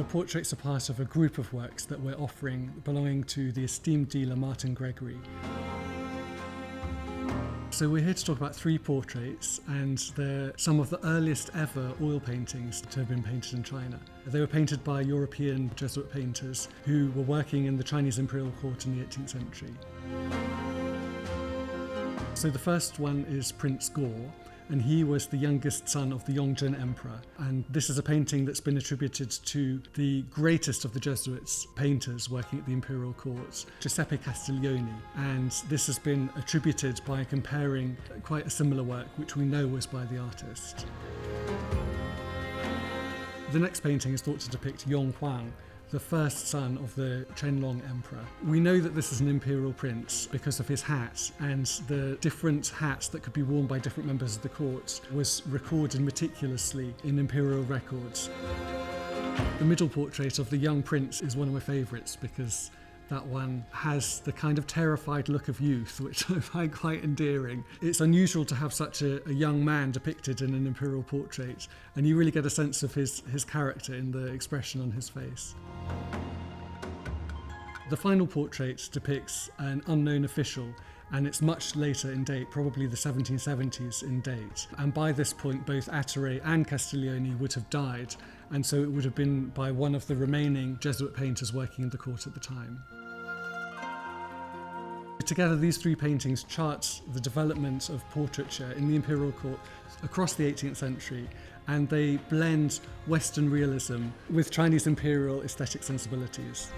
The portraits are part of a group of works that we're offering belonging to the esteemed dealer Martyn Gregory. So we're here to talk about 3 portraits, and they're some of the earliest ever oil paintings to have been painted in China. They were painted by European Jesuit painters who were working in the Chinese Imperial court in the 18th century. So the first one is Prince Gore, and he was the youngest son of the Yongzhen Emperor. And this is a painting that's been attributed to the greatest of the Jesuits painters working at the Imperial court, Giuseppe Castiglione. And this has been attributed by comparing quite a similar work, which we know was by the artist. The next painting is thought to depict Yong Huang, the first son of the Qianlong Emperor. We know that this is an imperial prince because of his hat, and the different hats that could be worn by different members of the court was recorded meticulously in imperial records. The middle portrait of the young prince is one of my favourites because that one has the kind of terrified look of youth, which I find quite endearing. It's unusual to have such a young man depicted in an imperial portrait, and you really get a sense of his character in the expression on his face. The final portrait depicts an unknown official, and it's much later in date, probably the 1770s in date. And by this point, both Atteret and Castiglione would have died, and so it would have been by one of the remaining Jesuit painters working in the court at the time. Together, these 3 paintings chart the development of portraiture in the imperial court across the 18th century, and they blend Western realism with Chinese imperial aesthetic sensibilities.